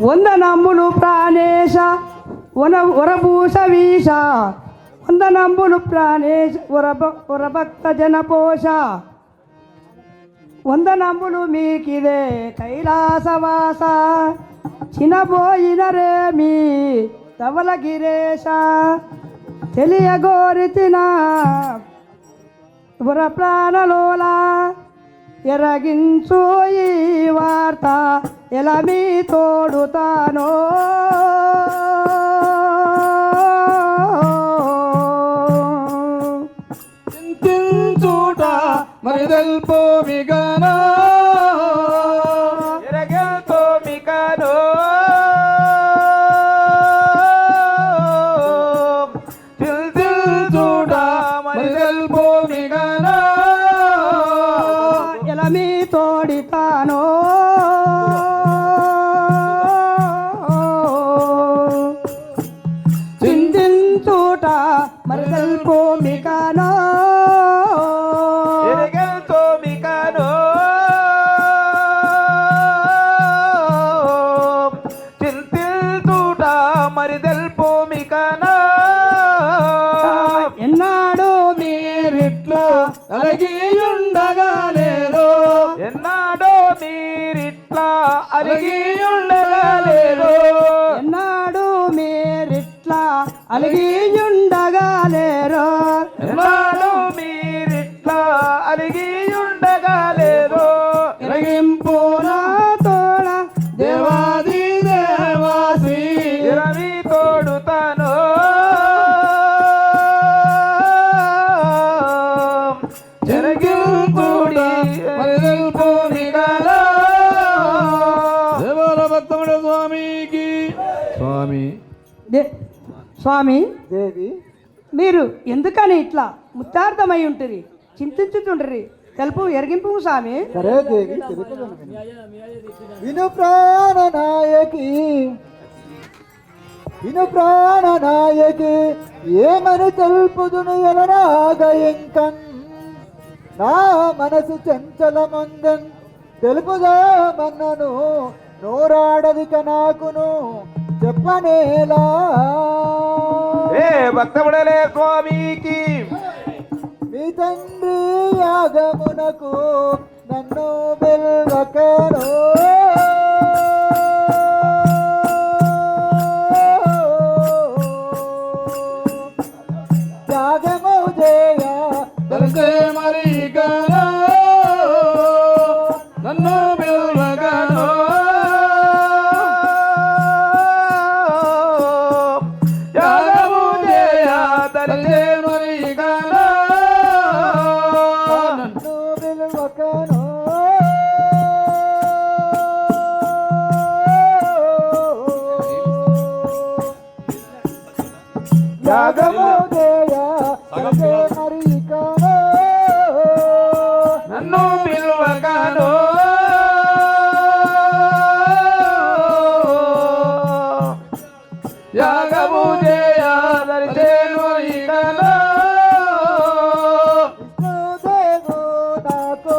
వందనమ్ములు ప్రాణేశ వరభూష వీష వందనమ్ములు ప్రాణేశ వరభక్త జనపోష వందనమ్ములు మీకిదే కైలాసవాస చినబోయినరేమి ధవల గిరేశ తెలియగోరితిన వర ప్రాణలోలా ఎరగించు ఈ వార్త ఎలా మీ తోడుతానో చింతించుట మరి తెల్పు మిగనా ఎరగెల్తో మిగనో చింతించుట మరి తెల్పు మిగనా ఎలా మీ తోడితానో చింతించుట మరి తెల్పు మిగనో ఎరగెల్తో మిగనో చింతించుట మరి తెల్పు మిగనా ఎన్నాడు మీరిట్లా అలగియుండగా లేదో ఎన్నాడో మీరిట్లా అలిగియుండగా లేదో ఎన్నాడు మీరిట్లా అలిగియుండగా లేరో ఎన్నాడో మీరిట్లా అలిగియుండగా లేదో ఎరగింపునా తోడ దేవాది దేవాసి రవి తోడుతాను జరగింపుడి మరిదల్పు మిగలా దేవర భక్తముడు స్వామికి స్వామి స్వామి దేవి మీరు ఎందుకని ఇట్లా ముత్తార్థమై ఉంటుంది చింతించుతుండ్రి తెలుపు ఎరిగింపు స్వామి సరే దేవి తెలుపుదను విను ప్రాణనాయకి విను ప్రాణనాయకి ఏమని తెలుపుదును ఎలనాగ ఇంకన్ నా మనసు చంచలమందన్ తెలుపుదామన్నను నోరాడదిక నాకును చెప్పనేలా ఏ భక్తముడలే స్వామికి మీ తండ్రి యాగమునకు నన్ను బిల్వకను యాగము చేయ తెలిసే మరి గనా నన్ను బిల్వగను యాగము చేయ తెలిసే మరి గనా నన్ను బిల్వకను యాగము చేయ తెలిసే మరి కను నన్ను బిల్వగను యాగము చేయ తెలిసే మరి గనా విష్ణుదేవు నాకు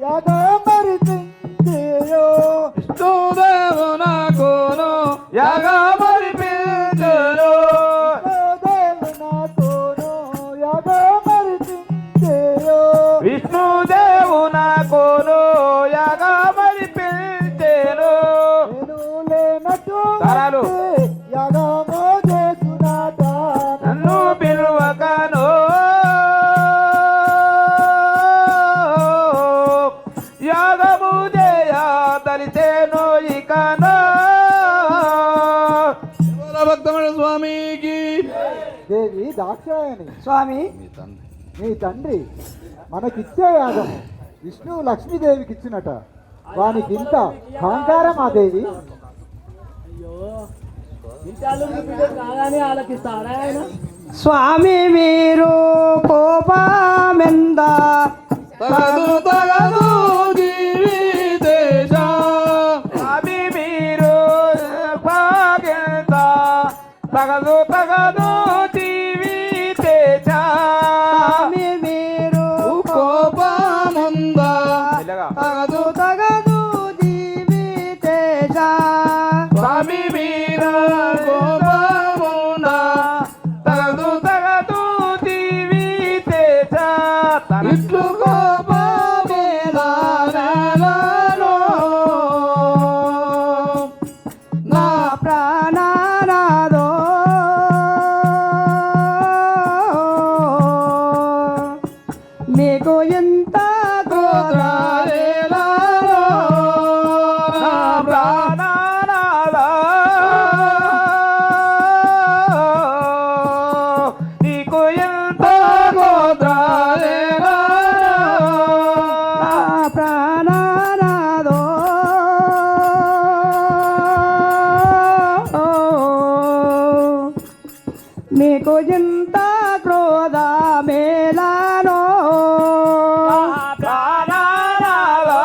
యాగమరిపించేయో విష్ణుదేవు నాకును యాగమర్పించెను విష్ణుదేవు నాకును విష్ణుదేవు నాకును యాగమర్పించెను నేను లేనట్టు తరాలు. యాగము చేసునాట నన్ను పిలువకను యాగము చేయ తలిసేను ఇకను భక్తముడు స్వామికి దేవి దాక్షాయణి స్వామి నీ తండ్రి మనకిచ్చే యాగం విష్ణు లక్ష్మీదేవికి ఇచ్చినట వానికి ఇంత అహంకారం ఆ దేవి స్వామి మీరు కోపమెంద తగదు తగదు జీవితేశ స్వామి మీరు పాగెంత తగదు తగదు జీవితేశ స్వామి మీరు కోపముందా తగదు తగదు జీవితేశ నీకు ఇంత క్రోధ మేలానో ప్రాణనాథా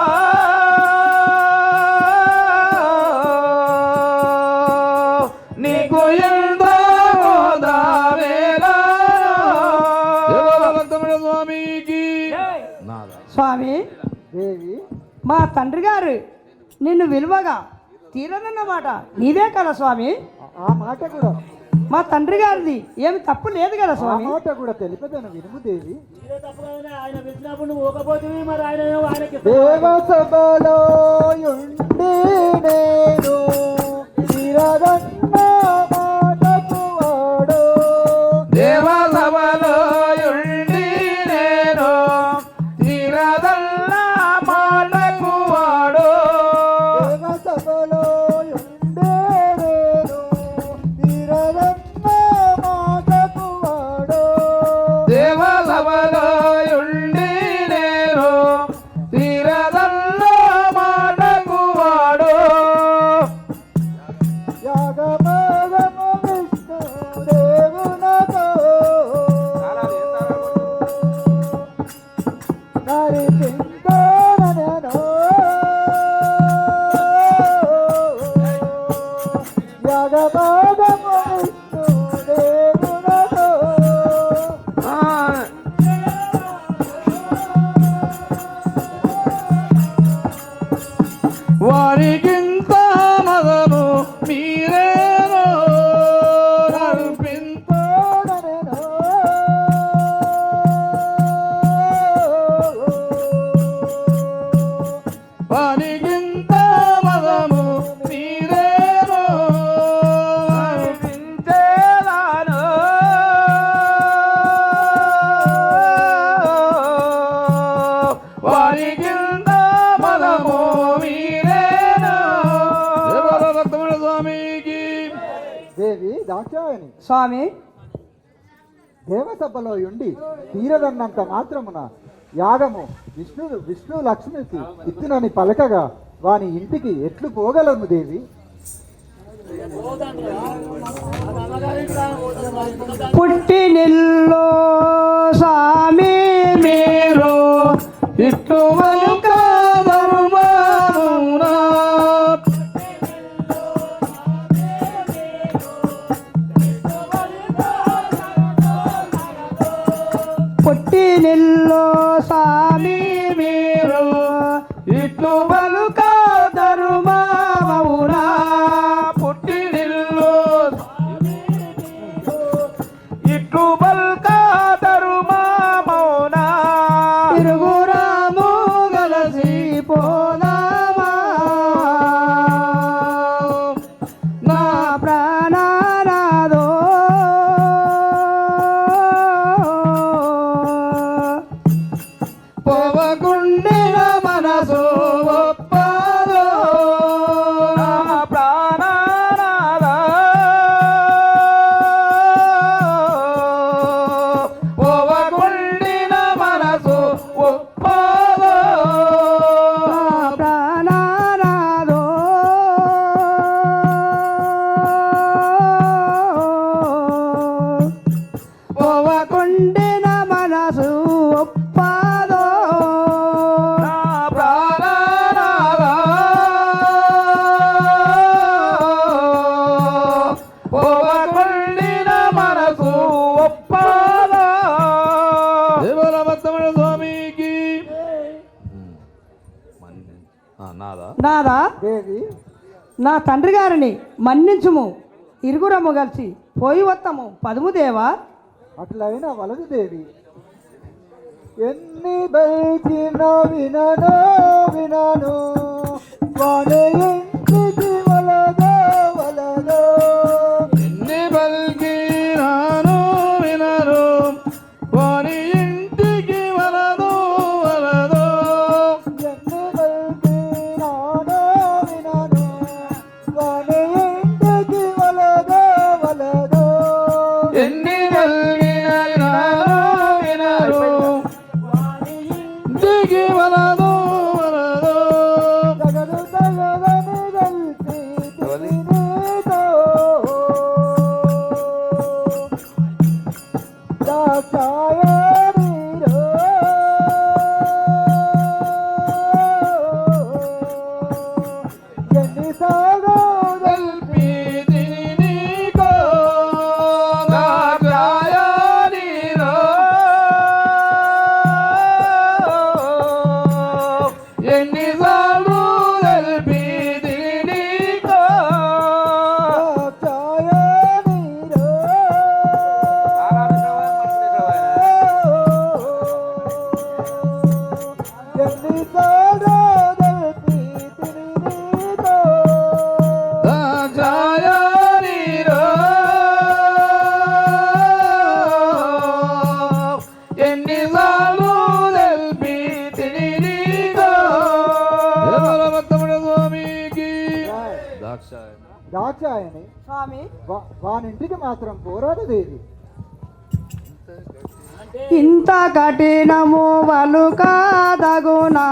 నీకు ఎంతో స్వామికి స్వామి దేవి మా తండ్రి గారు నిన్ను విలువగా తీరదన్నమాట నీదే కదా స్వామి. ఆ మాట కూడా మా తండ్రి గారిది ఏమి తప్పు లేదు కదా ఆ స్వామి. మాట కూడా తెలిపదను వినుము దేవి. ఆయన పిలిచినప్పుడు నువ్వు పోకపోతే మరి ఆయనకి దేవసభలో ఉండి నేను తీరదన్న మాటకు వాడు. దేవసభలో ఉండి నేను తీరదల్ల మాటకు వాడు దేవసభలో ఉండి నేను తీరదన్న మాటకు వాడు. దేవసభలో ఉండి నేను తీరదల్ల మాటకు వాడు యాగమాగము విష్ణు దేవునకు నరిపించోనెను. యాగమాగము విష్ణు దేవునకు వారికింత మదము మీరేనో నడిపించ తోడనెను. వారికింత మదము మీరేనో నడిపించేదాను వారికింత మదము మీరేనో భక్తమైన స్వామికి దేవి దాక్షాయణి స్వామి దేవసభలో ఉండి తీరదన్నంత మాత్రమున యాగము విష్ణు లక్ష్మికి ఇత్తునని పలకగా వాని ఇంటికి ఎట్లు పోగలము దేవి. పుట్టినిల్లో స్వామి మీరు ఇట్లు ధర్మమునా పుట్టినిల్లో స్వామి మీరు ఇట్లు బలుక ధర్మమునా పుట్టినిల్లు ఇట్లు బలుక ధర్మమునా తిరుగురాము గలసి పోదామా నా ప్రాణనాదో పోవకుండిన మనసు ఒప్పదో నా ప్రాణనాథా పోవకుండిన మనసు ఒప్పదో ప్రాణనాదో పోవకుండిన మనసు ఒప్పదో నా ప్రాణనాథా పోవకుండిన మనసు ఒప్పదో భక్తమైన స్వామికి నాదా నాదా దేవి నా తండ్రి గారిని మన్నించుము ఇరుగురము కలిసి పోయి వస్తాము పదుము దేవా. అట్లయినా వలదు దేవి. ఎన్ని బయటిన వినను వినను వాని ఇంటికి వలదో వలదో. ఎన్ని బల్గినాను వినరు వారి ఇంటికి వలదు వలదు ఎన్ని బయటినానో వినను వాని ఇంటికి వలదో వలదో. ఎన్ని బల్గినాను వినరు ఇంటికి వలదు వలదు తగదు తగదని తెలిసి దాక్షాయని స్వామి వానింటికి మాత్రం పోరాదు దేవి. ఇంత కఠినము వలు కాదగునా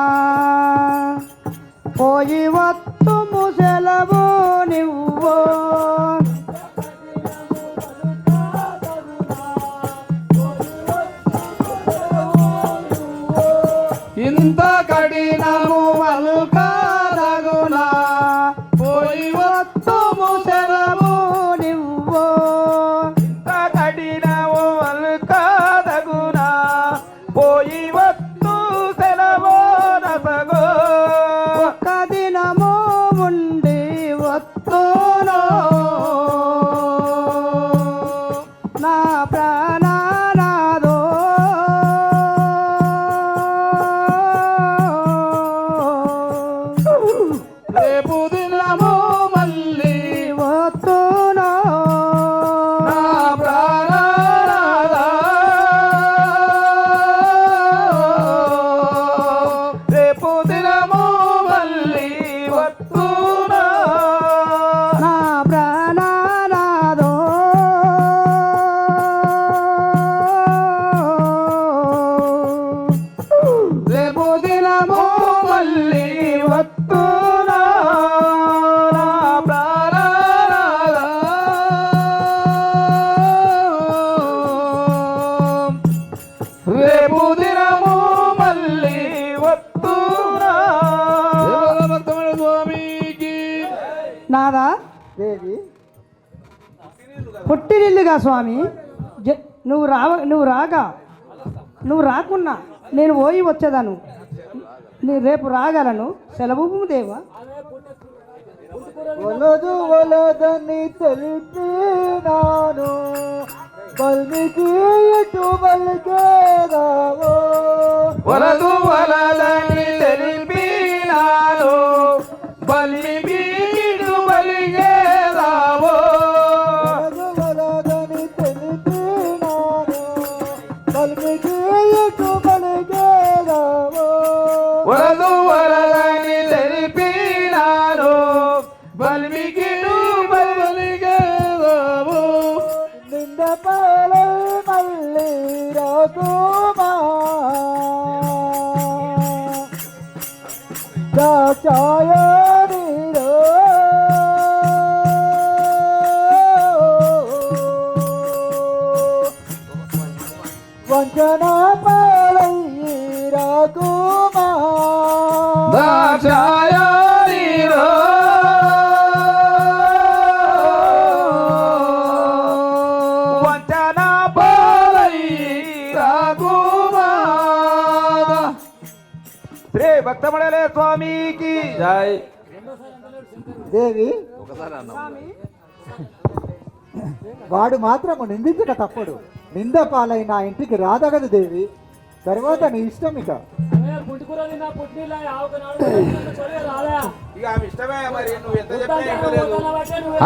పోయి వత్తుము సెలవు నువ్వు ఇంత కఠినము వలుకాదగునా పోయి వత్తుము సెలవు నువ్వు ఇంత కఠినము వలుకాదగునా పోయి వత్తు సెలవు నసగో ఒక్క దినము ఉండి వత్తును నా ప్రాణనాదో రేపు దినము మళ్ళీ వత్తును నా ప్రాణనాథా. రేపు దినము మళ్ళీ వత్తునా నా ప్రాణనాదో రేపు దినము మళ్ళీ వత్తునా నా ప్రాణనాథా. రేపు దినము మళ్ళీ వత్తునా. భక్తమైన స్వామికి నాదా దేవి పుట్టినిల్లుగా స్వామి నువ్వు రాకున్నా నేను పోయి వచ్చేదాను. నేను రేపు రాగలను సెలవు దేవా. వలదు వలదని తెలిపినాను బల్మికి ఎటు బలికేదావో. వలదు వలదని తెలిపినాను బలికి ఇటు బలిగేదావో. వలదు వలదని తెలిపినాను బల్మికి ఎటు బలికేదావో. వలదు వలదని తెలిపినాను బలికి ఇటు బలిగేదావో. నింద పాలై మళ్ళీ రాకుమా దాక్షాయనిరో. వంచన పాలై రాకుమా దాక్షాయనిరో. వంచన పాలై రాకుమా. శ్రీ భక్తమడలే స్వామికి జై. దేవి వాడు మాత్రము నిందించక తప్పడు. నింద పాలై నా ఇంటికి రాదగదు దేవి. తర్వాత నీ ఇష్టం ఇక. పుట్టుకూర తిన్నా పుట్టినీళ్ళ ఆవుకనాడు రాదా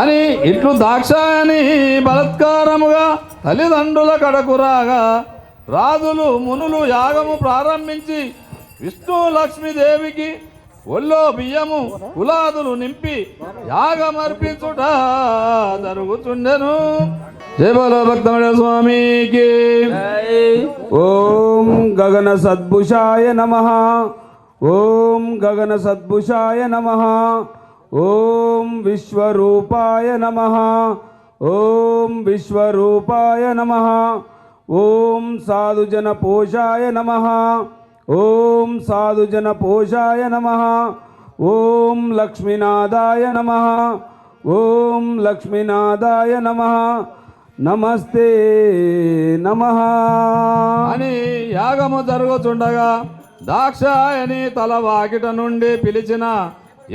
అని ఇట్లు దాక్షాయని బలత్కారముగా తల్లిదండ్రుల కడకు రాగా రాజులు మునులు యాగము ప్రారంభించి విష్ణు లక్ష్మీదేవికి ఒళ్ళో బియ్యము కులాదులు నింపి యాగమర్పించుట జరుగుతుండెను. జయ బలో భక్తమణ స్వామికి. ఓం గగన సద్భుషాయ నమః. ఓం గగన సద్భుషాయ నమః. ఓం విశ్వరూపాయ నమః. ఓం విశ్వరూపాయ నమః. ఓం సాధుజన పోషాయ నమః. ఓం సాధుజన పోషాయ నమః. ఓం లక్ష్మీనాథాయ నమః. ఓం లక్ష్మీనాథాయ నమః. నమస్తే నమః అని యాగము జరుగుతుండగా దాక్షాయని తల వాకిట నుండి పిలిచిన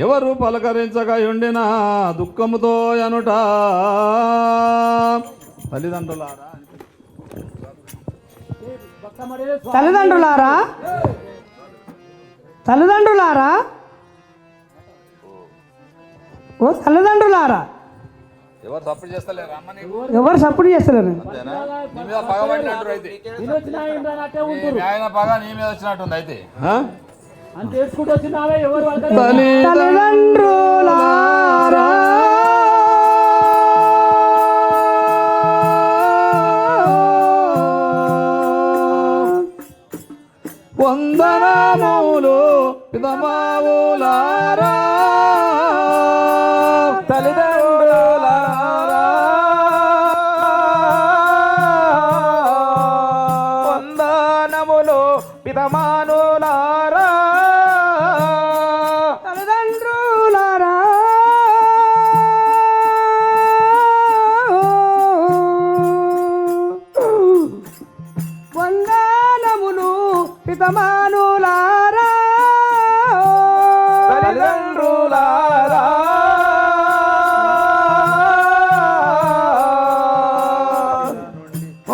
ఎవరు పలకరించక ఉండిన దుఃఖముతో ఎనుట తల్లిదండ్రులారా తల్లిదండ్రులారా ఓ తల్లిదండ్రులారా ఎవరు సపోర్ట్ చేస్తలేరు అమ్మ నీకు ఎవరు సపోర్ట్ చేస్తలేరు నీ మీద పగబడినట్టు అయితే ఆయన పగ నీ మీద వచ్చినట్టుంది అయితే అని తెలుసుకుంటూ వచ్చినావే ఎవరు తల్లిదండ్రులారా పితమావులారా తల్లిదండ్రులారా వందనములు పితమానులారా తల్లిదండ్రులారా వందనములు పితమానులారా తల్లిదండ్రులారా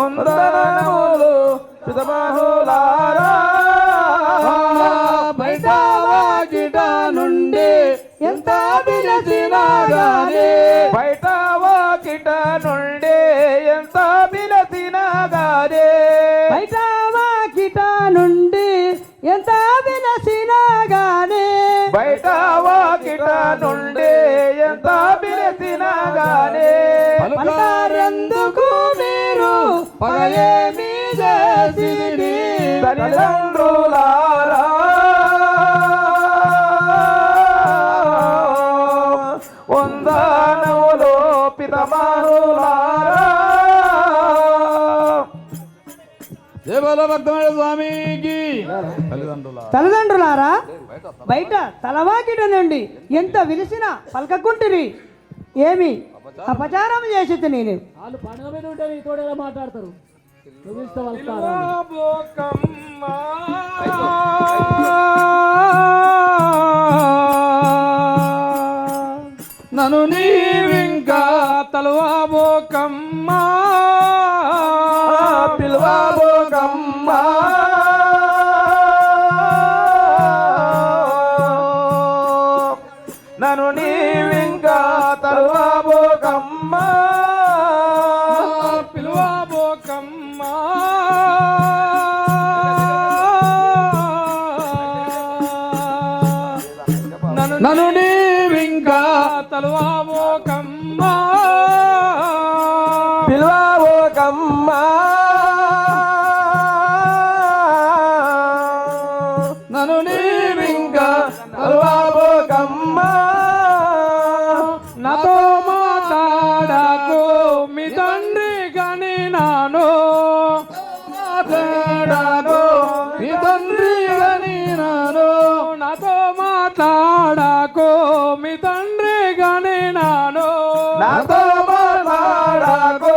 వందనములు పితమానులారా బయట వాకిట నుండి ఎంత పిలిచినా గాని బయట వాకిట నుండి ఎంత పిలచినా గాని బయట వాకిట నుండి ఎంత విలసినా గాని బయట వాకిట నుండి ఎంత పిలిచినా గాని పలకారెందుకు మీరు పగయేమి చేసిరి తల్లిదండ్రులారా వందనములు పితమానులారా దేవాల భక్తమైన స్వామికి తల్లిదండ్రులారా బయట తలవాకిట నుండి ఎంత విలిసినా పలకకుంటిరి ఏమి అపచారం చేసి నేను వాళ్ళు పండుగ మీద ఉంటే నీతో ఎలా మాట్లాడతారు నువ్వు ఇస్తే వాళ్ళు నన్ను నీవింకా తలవాబోకమ్మా పిలువబోకమ్మా నన్ను నీవింకా తలువబోకమ్మా పిలువబోకమ్మా నన్ను నీవింకా తలవాబోకమ్మా పిలువబోకమ్మా నన్ను నీవింకా తలువబోకమ్మా నాతో మాట్లాడకు మీ తండ్రి కాని నాను మాట్లాడకు మీ తండ్రి కాని నాను నాతో మాట్లాడకు మీ తండ్రి కాని నాను నాతో మాట్లాడకు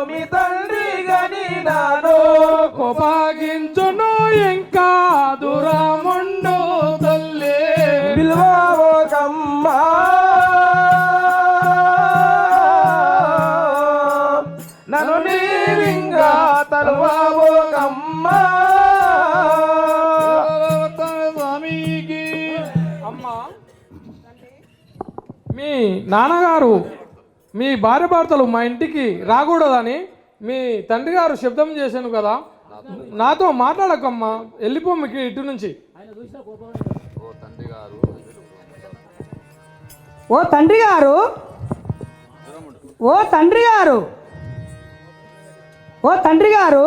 మీ తండ్రి గని నాను కోపాగించును ఇంకా దూరముండు తల్లి పిలువబోకమ్మా నన్ను నీవింకా తలువబోకమ్మా స్వామికి అమ్మా మీ నాన్నగారు మీ భార్య భర్తలు మా ఇంటికి రాకూడదని మీ తండ్రి గారు శబ్దం చేశాను కదా నాతో మాట్లాడకమ్మా వెళ్ళిపో మీకు ఇటు నుంచి ఓ తండ్రి గారు ఓ తండ్రి గారు ఓ తండ్రి గారు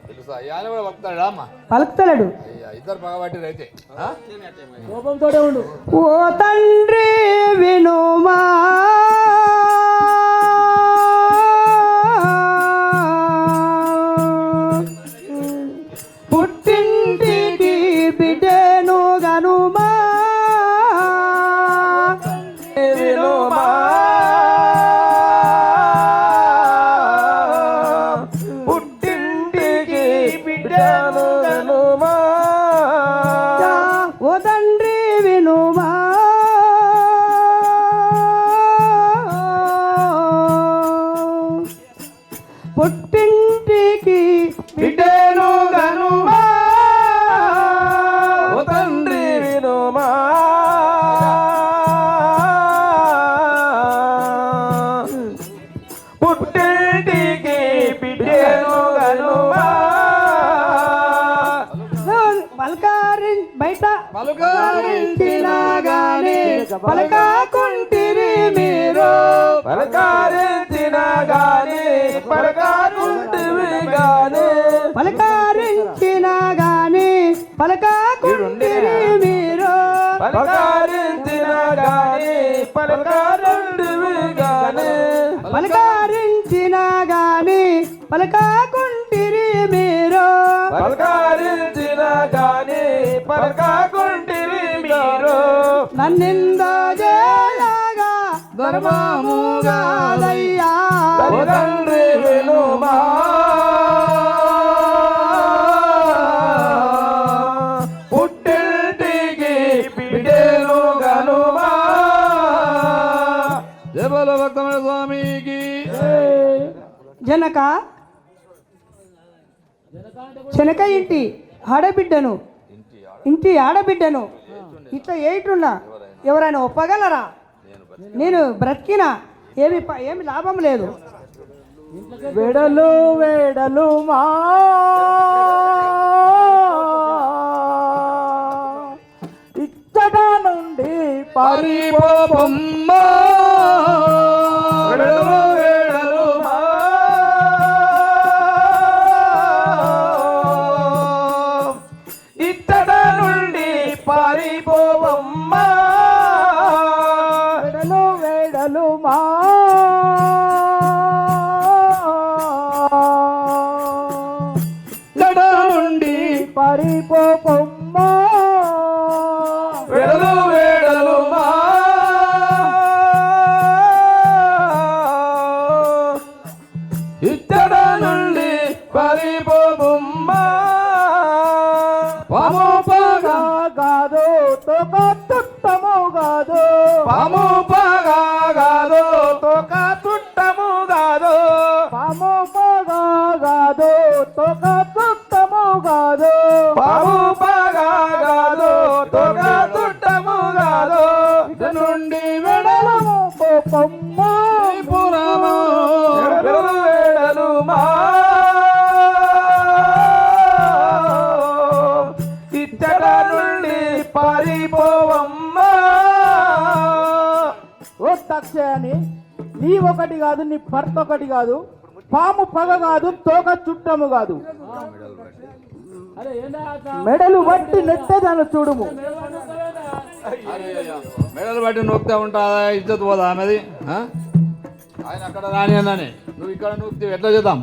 తెలుసా ఆయన కూడా వస్తాడా అమ్మా పలుకుతలేడు ఇద్దరు పగబట్టిరు అయితే కోపంతోనే ఉండు ఓ తండ్రి వినుమా పుట్టింటికి బిడ్డను గనుమా వినుమా పుట్టింటికి బిడ్డను గనుమా ఓ తండ్రి వినుమా పుట్టింటికి బిడ్డను గనుమా ఓ తండ్రి వినుమా పుట్టింటికి బిడ్డను గనుమా పలకారి బయట పలుకారించినా గాని పలకాకుంటిరి మీరు పలకారించిన గాని పలకాకుంటివి గాని పలకారించిన గాని పలకాకుంటిరి మీరు పలకరించిన గాని పలకాకుంటిరి మీరు పలకరించిన గాని పలకాకుంటిరి మీరు నన్నింద చేయగా ధర్మముగాదయ్యా తండ్రి వినుమా పుట్టింటికి బిడ్డను గనుమా జయబల భక్తమైన స్వామికి జనక చెనక ఇంటి ఆడబిడ్డను ఇట్లా ఏటున్నా ఎవరైనా ఒప్పగలరా? నేను బ్రతికినా ఏమి లాభం లేదు. వెడలు వెడలు మా ఇచ్చట నుండి పరిపోపమ్మ వెడలు వెడలు మా ఇత్తడ నుండి పారిపోవమ్మ వెడలు వెడలు మా ఇత్తడ నుండి పరిపోపమ్మ వెడలు వెడలు మా ఇత్తడ నుండి పారిపోవమ్మ పాము పగా కాదు తొక తుట్టము కాదు పాము పగా కాదు తోక తుట్టము కాదు పాము పగా కాదు తొక తుట్టము కాదు పాము పగా కాదు తోక తుట్టము కాదు ఇటు నుండి వెడలము పోపమ్మ పురము వెడలు వెడలు మా ఇచ్చట నుండి పారిపోవమ్మ ఓ తక్షయాని నీ ఒకటి కాదు నీ భర్త ఒకటి కాదు పాము పగ కాదు తోక చుట్టము కాదు అరే ఏందా మెడలు బట్టి నెట్టేదాన్ని చూడుము మెడలు బట్టి నొక్కితే ఉంటుందా ఇజ్జత్ పోదా ఆమెది ఆ? ఆయన అక్కడ రాని అన్నానే నువ్వు ఇక్కడ నొక్కితే ఎట్లా చేద్దాం?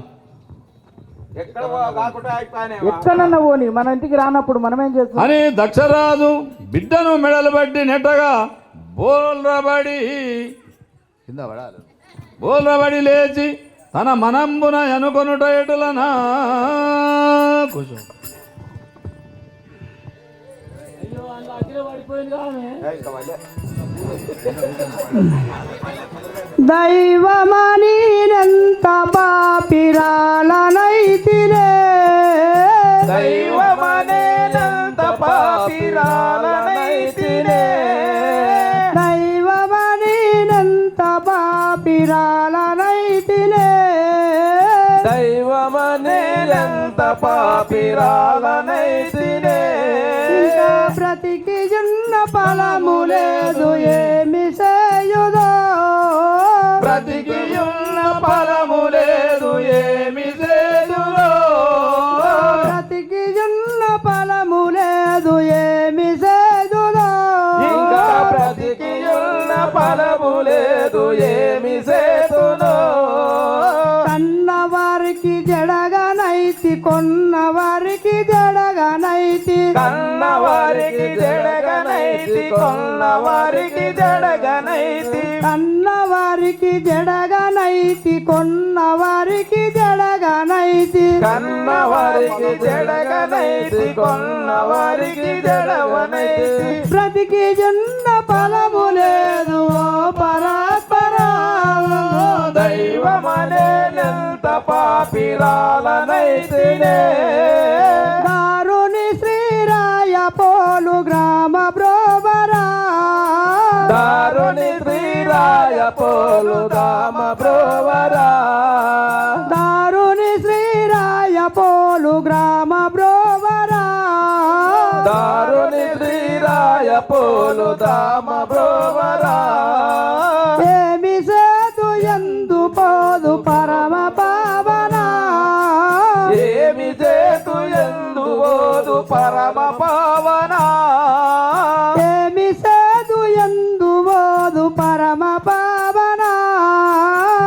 ఎక్కడన్నా పోని మన ఇంటికి రానప్పుడు మనం ఏం చేస్తాం అని దక్షరాజు బిడ్డను మెడలు బట్టి నెట్టగా బోల్రబడి కింద పడాలి. బోల్రబడి లేచి తన మనంబున అనుకొనుట ఎటులనా కూర్చో. అయ్యో అందులో అగ్గిలో పడిపోయింది కానీ దైవమనినంత పాపిరాలనైతినే దైవమనేనంత పాపిరాలనైతినే దైవమనినంత పాపిరాలనైతినే దైవమనేనంత పాపిరాలనైతినే ఇంకా బ్రతికి జున్న ఫలము లేదు ఏమి చేయుదో బ్రతికియున్న ఫలము లేదు ఏమి చేదురో బ్రతికి జున్న ఫలము లేదు ఏమి చేయుదో ఇంకా బ్రతికియున్న ఫలము లేదు ఏమి చేతునో కన్నవారికి జడగనైతి కొన్నవారికి జడగనైతి కన్నవారికి జడగనైతి కొన్నవారికి జడగనైతి కన్నవారికి జడగనైతి కొన్నవారికి జడగనైతి కన్నవారికి జడగనైతి కొన్నవారికి జడవనైతి బ్రతికి జున్న ఫలము లేదు ఓ పరాత్పరా దైవమనేనంత పాపిరాలనైతినే దారుని శ్రీరాయ పోలు గ్రామ బ్రోవరా దారుని శ్రీరాయ పోలు దామ బ్రోవరా దారుని శ్రీరాయ పోలు గ్రామ బ్రోవరా దారుని శ్రీరాయ పోలు దామ బ్రోవరా ఏమి సేతు ఎందు పోదు పరమ పావన ఏమి చేతు ఎందు ఓదు పరమ పావన ఏమి సేతు ఎందు పోదు పరమ పావన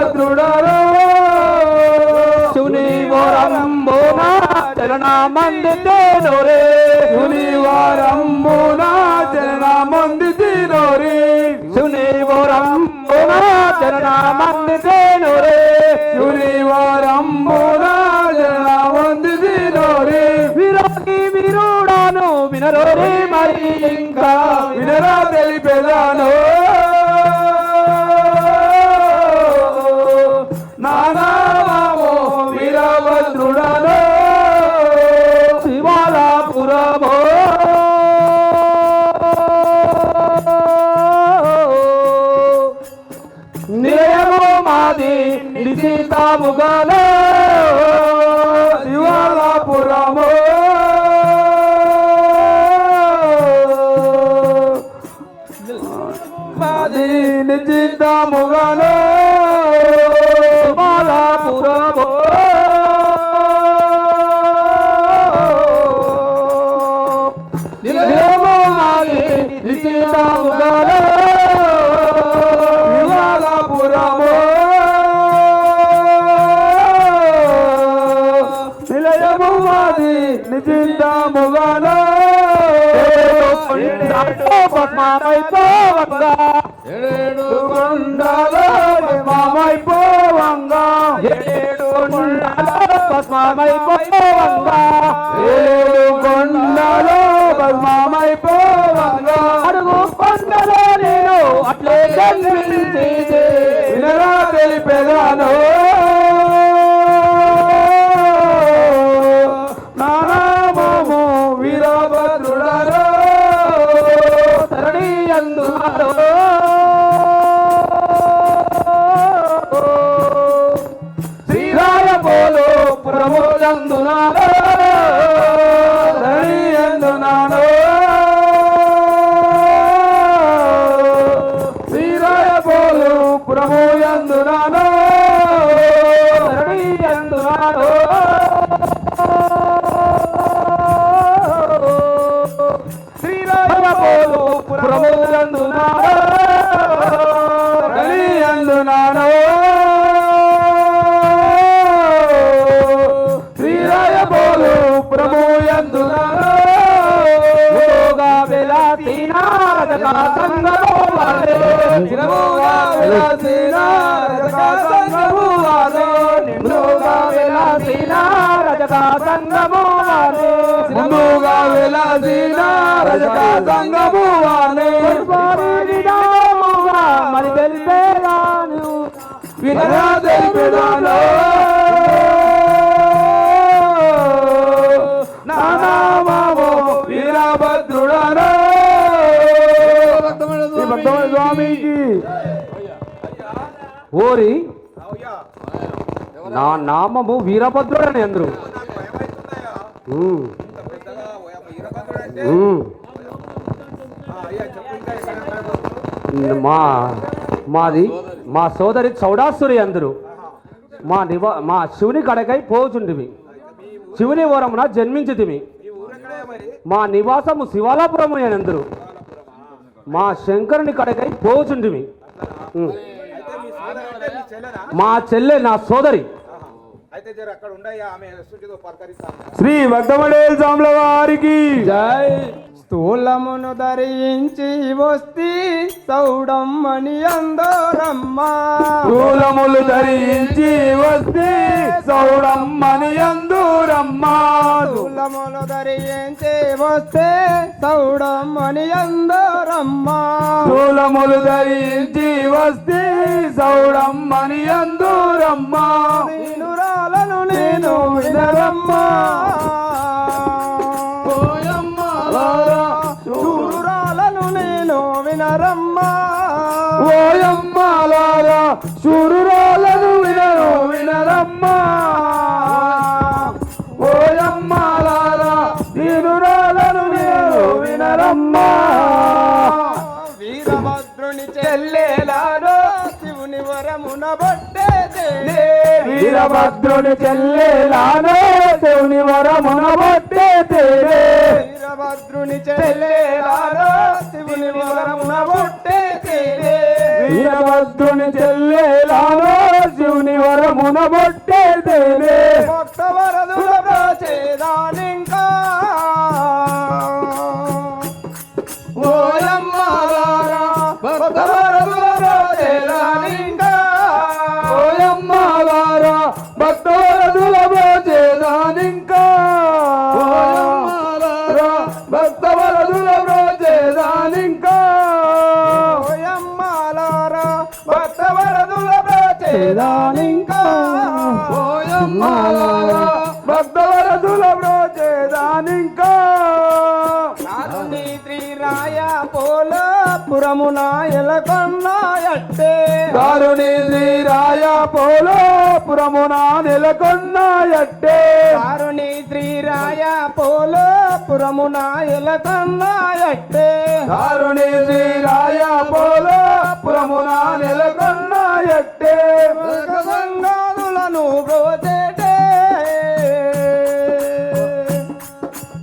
వీరభద్రుడరో శివుని వరంబున చరణ మందితేనోరే శివుని వరంబున చరణ మందితేనోరే శివుని వరంబున చరణ మందితేనోరే శివుని వరంబున చరణ మందితేనోరే వీరాకి వీరుడాను వినరోరే మరి ఇంకా వినరా తెలిపెదాను నానామో వీరభద్రుడరో శివాలాపురమో నిలయమో మాది నిశితాముగలో శివాలాపురమో మాది నిశితాముగలో శివాలాపురమో నిలయమో మాది నిశితాముగలో శివాలాపురమో నిలయము మాది నిజిందాముగాలో పద్మామైపోవంగా ఏడేడు కొండలో పద్మామైపోవంగా ఏడు కొండలో పద్మామైపోవంగా ఏడు కొండలో పద్మామైపోవంగా అడుగు కొండలో నేను అట్లే కనిపించి వినరా తెలిపెదాను నానామో వీరభద్రుడరో తరణి అందునారో శ్రీరాయ పోలో ప్రమోదందునారో తరణి అందునారో శ్రీరాయ పోలో ప్రమోదందునారో తరణి అందునారో శ్రీరాయ పోలో ప్రమోదందునారో తరణి అందునారో శ్రీరాయ పోలో ప్రమోదందునారో యోగా వెలాసి నారదక సంగమో వారే యోగా వెలాసి నారదక సంగమో వారే యోగా వెలాసి నారదక సంగమో వారే యోగా వెలాసి నారదక సంగమో వారే వినాముగా మరి తెలిపేదాను వినరా తెలిపేదాను నానామో వీరభద్రుడరో స్వామికి ఓరి నా నామము వీరభద్రుడని అందరు మా సోదరి చౌడాసురి అందరు మా శివుని కడకై పోచుండివి శివుని వరమున జన్మించితిమి మా నివాసము శివాలాపురము అందరు మా శంకరుని కడకై పోచుండివి మా చెల్లె నా సోదరి శ్రీ భక్తమడేల్ సాంబల వారికి జై స్థూలమును ధరించి వస్తి సౌడమ్మని అందరమ్మా స్థూలములు ధరించి వస్తే సౌడమ్మని అందురమ్మా స్థూలమును ధరించి వస్తే సౌడమ్మని అందరమ్మా స్థూలములు ధరించి వస్తే సౌడమ్మని అందురమ్మా దీనురాలను నేను వినరమ్మా శూరురాలను నేను వినరమ్మా ఓయమ్మాలారా శూరురాలను వినరమ్మా ఓయమ్మాలారా దీనురాలను వినరమ్మా వీరభద్రుని చెల్లెలారో శివుని వరమున బట్టే వీరభద్రుని చెల్లెలానో శివుని వరమున బట్టే తేరే వీరభద్రుని చెల్లెలారో శివుని వరమున బట్టే వీరభద్రుని చెల్లెలానో వరమున బొట్టేతేనే భక్త వరదుల బ్రోచేదానింకా ఓయమ్మాలారా భక్త వరదుల బ్రోచేదానింకా ఓయమ్మాలారా భక్తవరదుల బ్రోచేదానింకా ఓయమ్మాలారా భక్తవరదుల బ్రోచేదానింకా ఓయమ్మాలారా భక్త వరదుల బ్రోచేదానింకా ఓయమ్మాలారా భక్తవరదుల బ్రోచేదానింకా నారుని త్రిరాయ పోలపురమున ఎలకొన్నాయట్టే దారుని శ్రీరాయ పోలోపురమున నెలకొన్నాయట్టే నారుని త్రిరాయ పోలపురమున ఎలకొన్నాయట్టే దారుని శ్రీరాయ పోలోపురమున నెలకొన్నాయట్టే సంగాదులను బ్రోచేటే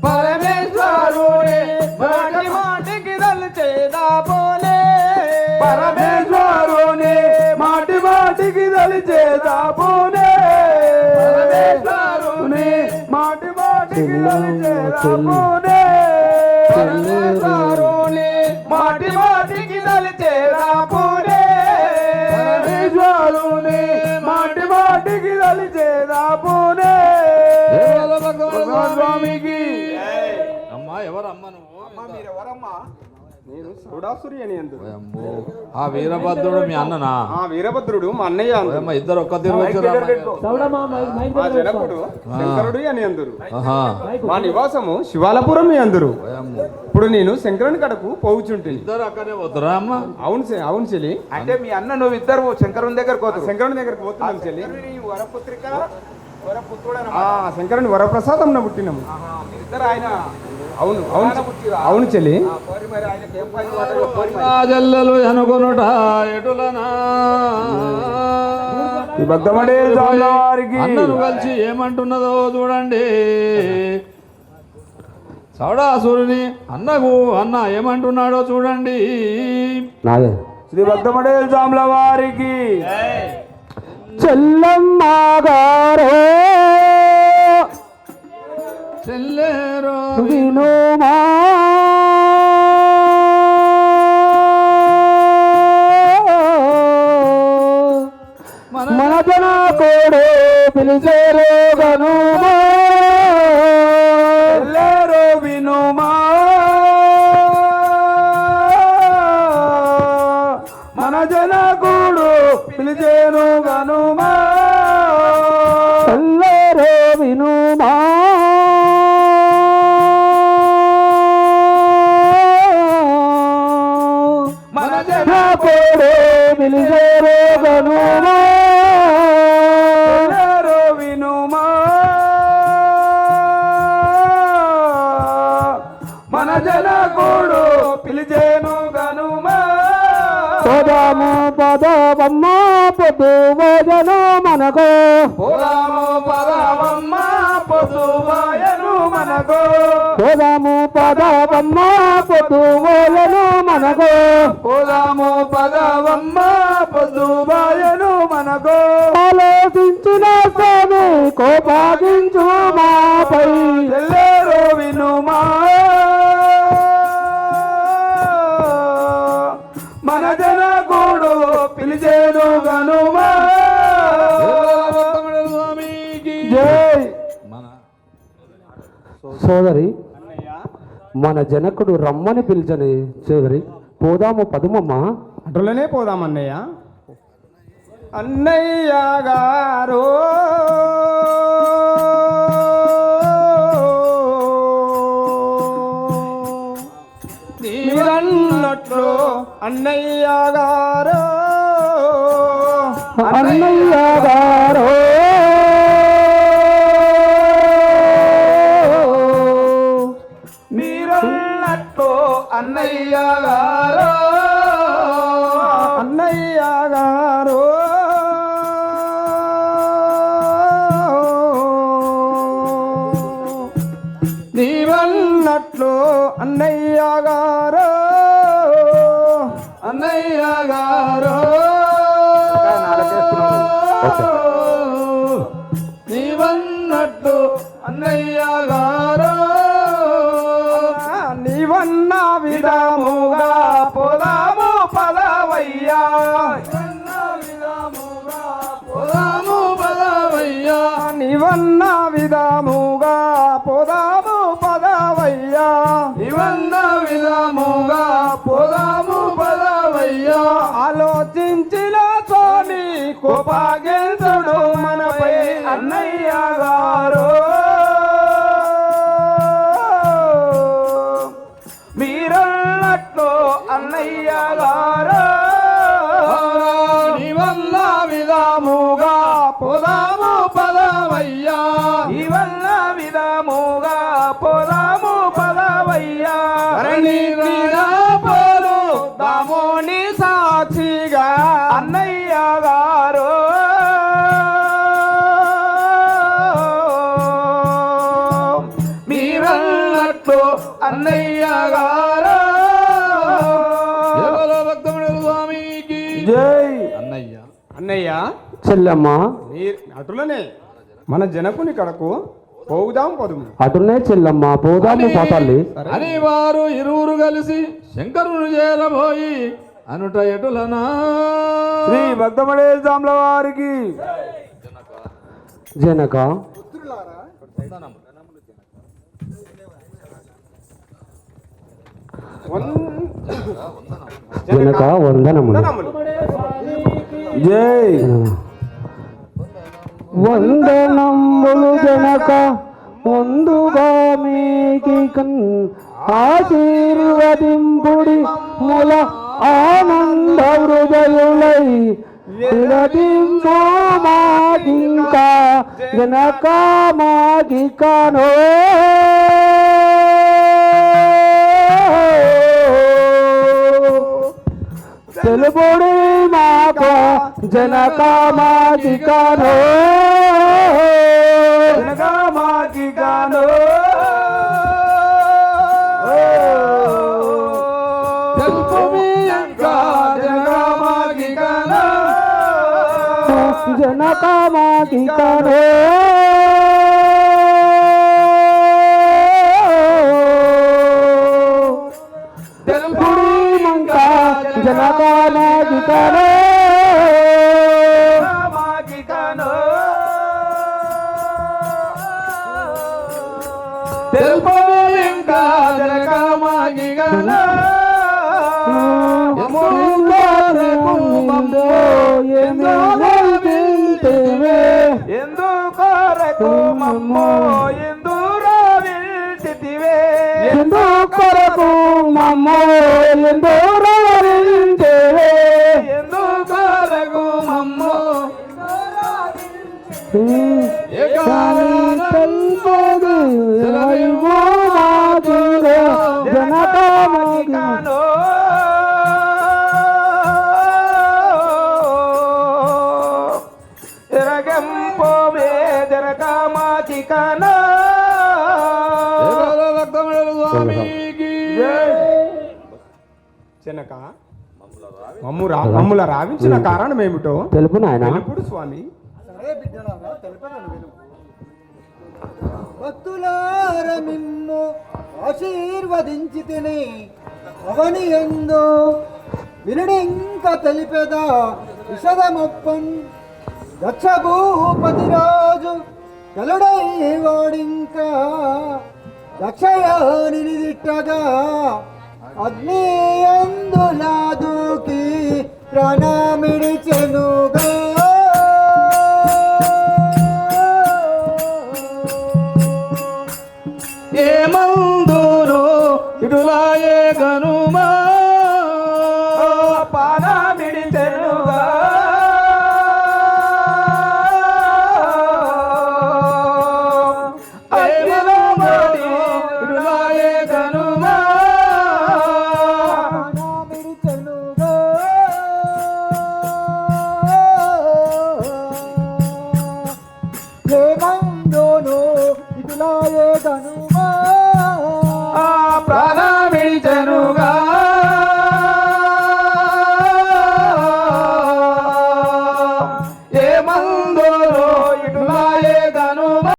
పరమేశ్వరుడే మాటి మాటికి దలిచేదా పోలే పరమేశ్వరుని మాటి మాటికి దలిచేదా పూనే పరమేశ్వరుని మాటి మాటికి దలిచేదా పూనే పరమేశ్వరుని మాటి మాటికి దలిచేదా పోలే పరమేశ్వరుని మాటి మాటికి దలిచేదా పూనే స్వామికి అమ్మా ఎవరమ్మా నువ్వు నేను సౌడాసురి అని అందు ఓయమ్మో. ఆ వీరభద్రుడు మీ అన్ననా ఆ వీరభద్రుడు మా అన్నయ్య అందు ఓయమ్మ, ఇద్దరు ఒక్క తిరుగు వచ్చారు మా జనకుడు శంకరుడు అని అందరు ఆహా మా నివాసము శివాలపురం అందరు ఓయమ్మో. ఇప్పుడు నేను శంకరుని కడకు పోవుచుంటుంది ఇద్దరు అక్కడే పోతురా అమ్మ అవును అవును చెల్లి అంటే మీ అన్న నువ్వు ఇద్దరు శంకరుని దగ్గర కోతు శంకరుని దగ్గరకు పోతున్నాం చెల్లి ఆ శంకరుని వరప్రసాదం పుట్టినాము ఆయన అవును అవును అవును చెల్లి జల్లలు అనుకొనుట ఎటులనా ఈ భక్తమడే స్వామి వారికి అన్నను కలిసి ఏమంటున్నదో చూడండి సౌడాసురుని అన్న ఏమంటున్నాడో చూడండి శ్రీ భక్తమడే స్వాముల వారికి చెల్లమ్మ గారో చెల్లేరో వినుమా మన జన కోడు పిలిచేరో గనుమా చెల్లేరో వినుమా మన జన కోడు పిలిచేను గనుమా చెల్లేరో వినుమా మన జన కోడు పిలిచేరో గనుమా చెల్లేరో వినుమా మన జన కోడు పిలిచేను గనుమా పోదాము పదవమ్మ పొద్దు భోజను మనకు పోదాము పదవమ్మ పొద్దు భోజను మనకు పోదాము పదవమ్మ పొద్దు భోజను మనకు పోదాము పదవమ్మ పొద్దు భోజను మనకు ఆలోచించిన స్వామి కోపాగించు మాపై ఎల్లేరో వినుమా మన జన కూడు పిలిచేను గనుమా స్వామికి జై మన సోదరి మన జనకుడు రమ్మని పిలిచని సోదరి పోదాము పదుమమ్మ అటులనే పోదాం అన్నయ్య అన్నయ్య గారు మీరన్నట్లు అన్నయ్య గారు అన్నయ్య గారు మీరన్నట్టు అన్నయ్య గారు అన్నయ్య గారు నీవన్నట్లు అన్నయ్య గారు అన్నయ్య గారు ఇవన్న విధముగా పోదాము పదవయ్యా ఇవన్న విధముగా పోదాము పదవయ్యా ఆలోచించిన స్వామి కోపాగించుడు మనపై అన్నయ్య గారు మీరన్నట్లు అన్నయ్య గారు ఇవన్న విధముగా పోదాము పదవయ్యా ఇవన్న విధముగా పోదాము పదవయ్యా ధరణి పోలు దామోని సాక్షిగా అన్నయ్య గారు మీరన్నట్లు అన్నయ్య గారు ఎవరో భక్తముడు స్వామికి జై అన్నయ్య అన్నయ్య చెల్లెమ్మ అటులనే మన జనకుని కడకు పోదాం పదుము అటునే చెల్లెమ్మ పోదాము పోతాలి అని వారు ఇరువురు కలిసి శంకరుని చేరబోయి అనుట ఎటులనా శ్రీ భక్తమడే స్వాముల వారికి జనక జనక వందనములు జై వందనములు జనక ముందుగా మీకి ఆశీర్వదింపుడి మూల ఆనంద హృదయులై విడదింపు మాకింకా జనక మాకికనో తెలుపుడి మాకు జనక మాకికనో మాకిగాను తెలుపు మీ ఇంకా జనమాగిగనా జనక మాకికనో తెలుపుడి మంక జనక మాకికనో మాకిగాను తెలుపు మీ ఇంకా జనమాగిగనా ఎందుకొరకు మమ్మో ఎందురా విల్చితివే ఎందుకొరకు మమ్మో ఎందోరించేవే ఎందుకొరకు మమ్మో జనక కాను ఎరగంపో మే జరక మాచికనా ఎవరో భక్తముడు స్వామికి చెనక మమ్ముల రావించిన కారణం ఏమిటో తెలుపు నాయన తెలుపుడు స్వామి. భక్తులార మిమ్ము ఆశీర్వదించి తిని అవని ఎందు వినుడింక తెలిపెదా విషదమొప్పన్ దక్ష భూపతి రాజు కలుడై వాడింకా దక్షయాని దిట్టగా అగ్ని అందులా దూకి ప్రాణమిడిచెనుగా ఏమందును ఇటులాయే గనుమా పానమిడిచెనుగా ఏమందును ఇటులాయే గనుమా ప్రాణమిడిచెనుగా ఏమందోను ఇటులాయే గనుమా ప్రాణమిడిచెనుగా ఏమందును ఇటులాయే గనుమా